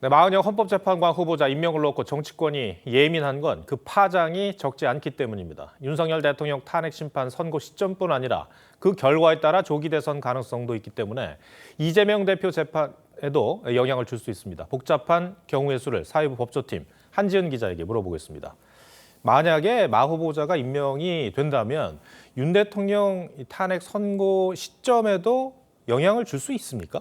네, 마은영 헌법재판관 후보자 임명을 놓고 정치권이 예민한 건 그 파장이 적지 않기 때문입니다. 윤석열 대통령 탄핵 심판 선고 시점뿐 아니라 그 결과에 따라 조기 대선 가능성도 있기 때문에 이재명 대표 재판에도 영향을 줄 수 있습니다. 복잡한 경우의 수를 사회부 법조팀 한지은 기자에게 물어보겠습니다. 만약에 마 후보자가 임명이 된다면 윤 대통령 탄핵 선고 시점에도 영향을 줄 수 있습니까?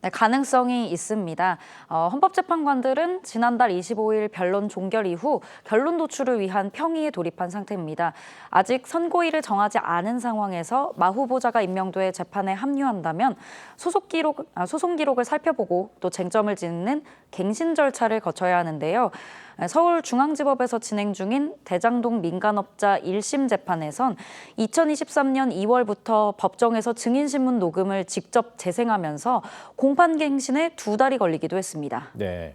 네, 가능성이 있습니다. 헌법재판관들은 지난달 25일 변론 종결 이후 결론 도출을 위한 평의에 돌입한 상태입니다. 아직 선고일을 정하지 않은 상황에서 마 후보자가 임명돼 재판에 합류한다면 소송 기록을 살펴보고 또 쟁점을 짓는 갱신 절차를 거쳐야 하는데요. 서울중앙지법에서 진행 중인 대장동 민간업자 1심 재판에선 2023년 2월부터 법정에서 증인신문 녹음을 직접 재생하면서 공판갱신에 2달이 걸리기도 했습니다. 네.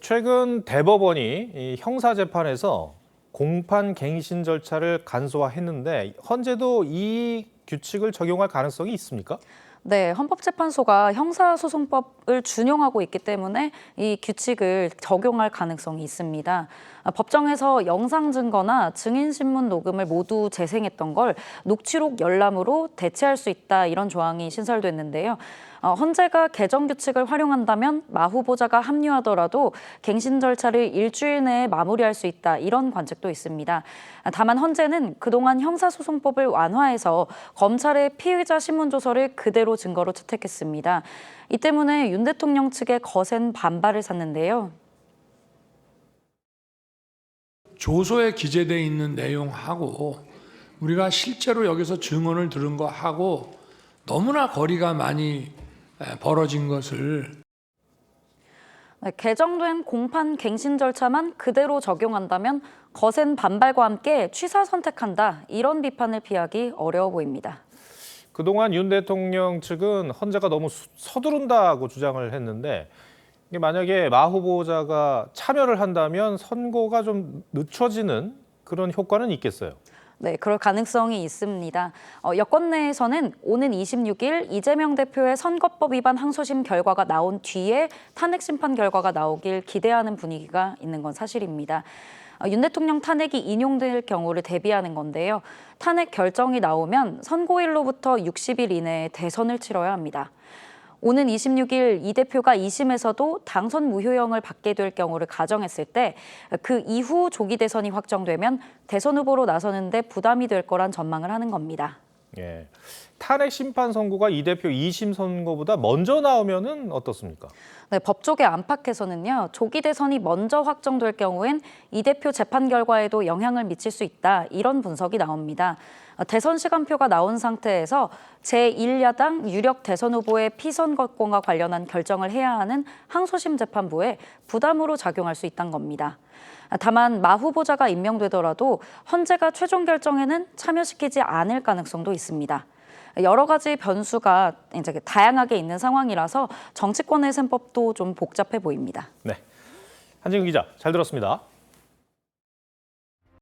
최근 대법원이 이 형사재판에서 공판갱신 절차를 간소화했는데 현재도 이 규칙을 적용할 가능성이 있습니까? 네, 헌법재판소가 형사소송법을 준용하고 있기 때문에 이 규칙을 적용할 가능성이 있습니다. 법정에서 영상 증거나 증인신문 녹음을 모두 재생했던 걸 녹취록 열람으로 대체할 수 있다, 이런 조항이 신설됐는데요. 헌재가 개정 규칙을 활용한다면 마 후보자가 합류하더라도 갱신 절차를 일주일 내에 마무리할 수 있다, 이런 관측도 있습니다. 다만 헌재는 그동안 형사소송법을 완화해서 검찰의 피의자 신문조서를 그대로 증거로 채택했습니다. 이 때문에 윤 대통령 측의 거센 반발을 샀는데요. 조서에 기재되어 있는 내용하고 우리가 실제로 여기서 증언을 들은 거하고 너무나 거리가 많이 벌어진 것을. 네, 개정된 공판 갱신 절차만 그대로 적용한다면 거센 반발과 함께 취사 선택한다, 이런 비판을 피하기 어려워 보입니다. 그동안 윤 대통령 측은 헌재가 너무 서두른다고 주장을 했는데 이게 만약에 마 후보자가 참여를 한다면 선고가 좀 늦춰지는 그런 효과는 있겠어요. 네, 그럴 가능성이 있습니다. 여권 내에서는 오는 26일 이재명 대표의 선거법 위반 항소심 결과가 나온 뒤에 탄핵 심판 결과가 나오길 기대하는 분위기가 있는 건 사실입니다. 윤 대통령 탄핵이 인용될 경우를 대비하는 건데요. 탄핵 결정이 나오면 선고일로부터 60일 이내에 대선을 치러야 합니다. 오는 26일 이 대표가 2심에서도 당선 무효형을 받게 될 경우를 가정했을 때 그 이후 조기 대선이 확정되면 대선 후보로 나서는데 부담이 될 거란 전망을 하는 겁니다. 예. 탄핵 심판 선고가 이 대표 2심 선고보다 먼저 나오면은 어떻습니까? 네, 법조계 안팎에서는요, 조기 대선이 먼저 확정될 경우엔 이 대표 재판 결과에도 영향을 미칠 수 있다, 이런 분석이 나옵니다. 대선 시간표가 나온 상태에서 제1야당 유력 대선 후보의 피선거권과 관련한 결정을 해야 하는 항소심 재판부에 부담으로 작용할 수 있다는 겁니다. 다만 마 후보자가 임명되더라도 헌재가 최종 결정에는 참여시키지 않을 가능성도 있습니다. 여러 가지 변수가 이제 다양하게 있는 상황이라서 정치권의 셈법도 좀 복잡해 보입니다. 네, 한진규 기자 잘 들었습니다.